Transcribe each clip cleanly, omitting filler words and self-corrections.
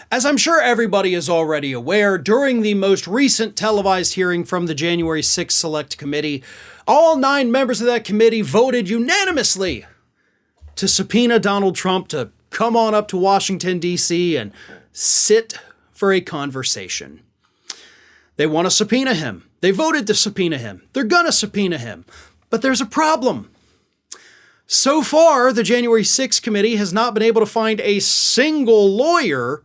As I'm sure everybody is already aware, during the most recent televised hearing from the January 6th Select Committee, all 9 members of that committee voted unanimously to subpoena Donald Trump to come on up to Washington, D.C. and sit for a conversation. They want to subpoena him. They voted to subpoena him. They're going to subpoena him. But there's a problem. So far, the January 6th committee has not been able to find a single lawyer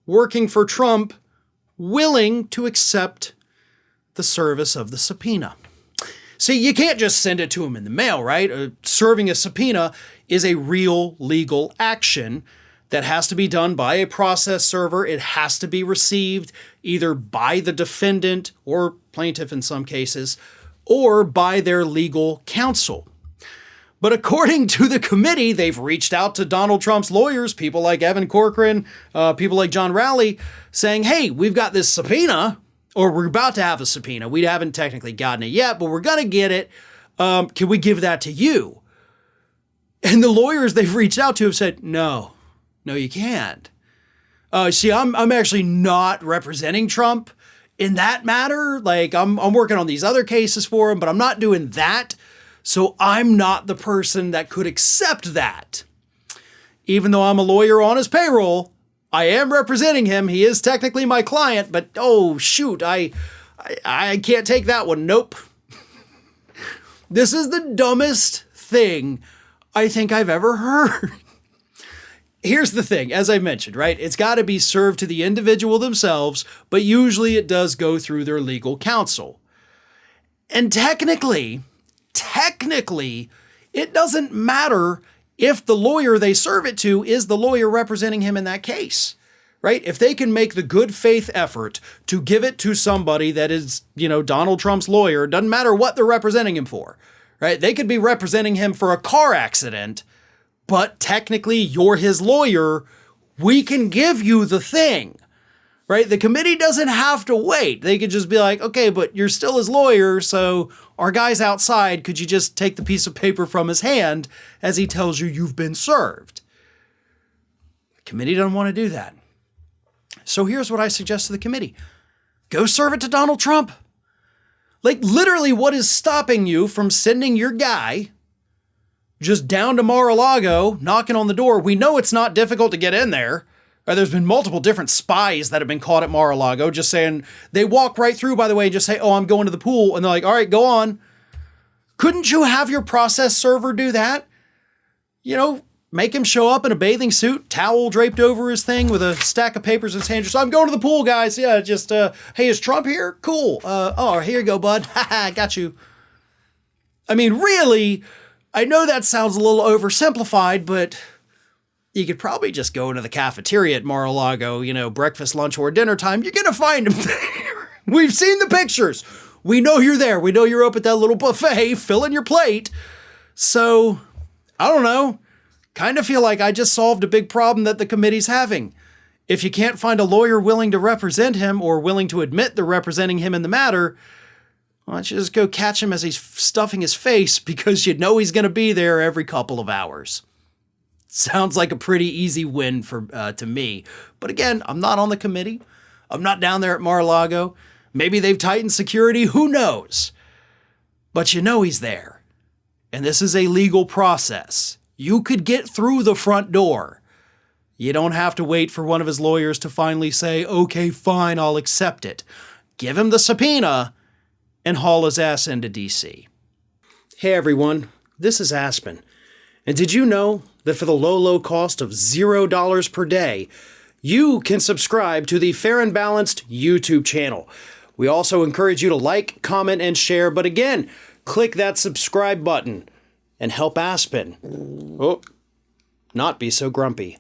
working for Trump willing to accept the service of the subpoena. See, you can't just send it to him in the mail, right? Serving a subpoena is a real legal action that has to be done by a process server. It has to be received either by the defendant or plaintiff in some cases, or by their legal counsel. But according to the committee, they've reached out to Donald Trump's lawyers, people like Evan Corcoran, people like John Rowley, saying, hey, we've got this subpoena, or we're about to have a subpoena. We haven't technically gotten it yet, but we're going to get it. Can we give that to you? And the lawyers they've reached out to have said, no, you can't. See, I'm actually not representing Trump in that matter. Like, I'm working on these other cases for him, but I'm not doing that. So I'm not the person that could accept that. Even though I'm a lawyer on his payroll, I am representing him. He is technically my client, but oh shoot, I can't take that one. Nope. This is the dumbest thing I think I've ever heard. Here's the thing, as I mentioned, right? It's got to be served to the individual themselves, but usually it does go through their legal counsel. And technically, it doesn't matter if the lawyer they serve it to is the lawyer representing him in that case, right? If they can make the good faith effort to give it to somebody that is, Donald Trump's lawyer, doesn't matter what they're representing him for, right? They could be representing him for a car accident, but technically you're his lawyer. We can give you the thing. Right? The committee doesn't have to wait. They could just be like, okay, but you're still his lawyer, so our guy's outside. Could you just take the piece of paper from his hand as he tells you you've been served? The committee doesn't want to do that. So here's what I suggest to the committee. Go serve it to Donald Trump. Like, literally, what is stopping you from sending your guy just down to Mar-a-Lago, knocking on the door? We know it's not difficult to get in there. There's been multiple different spies that have been caught at Mar-a-Lago just saying, they walk right through, by the way, and just say, oh, I'm going to the pool. And they're like, all right, go on. Couldn't you have your process server do that? Make him show up in a bathing suit, towel draped over his thing with a stack of papers in his hand. Just, I'm going to the pool, guys. Yeah, just, hey, is Trump here? Cool. Oh, here you go, bud. Haha, got you. I mean, really, I know that sounds a little oversimplified, but you could probably just go into the cafeteria at Mar-a-Lago, breakfast, lunch, or dinner time. You're going to find him there. We've seen the pictures. We know you're there. We know you're up at that little buffet filling your plate. So, I don't know. Kind of feel like I just solved a big problem that the committee's having. If you can't find a lawyer willing to represent him or willing to admit they're representing him in the matter, why don't you just go catch him as he's stuffing his face because you know he's going to be there every couple of hours. Sounds like a pretty easy win to me. But again, I'm not on the committee. I'm not down there at Mar-a-Lago. Maybe they've tightened security. Who knows? But he's there. And this is a legal process. You could get through the front door. You don't have to wait for one of his lawyers to finally say, okay, fine, I'll accept it. Give him the subpoena and haul his ass into D.C. Hey, everyone. This is Aspen. And did you know that for the low cost of $0 per day, you can subscribe to the Fair and Balanced YouTube channel. We also encourage you to like, comment, and share. But again, click that subscribe button and help Aspen not be so grumpy.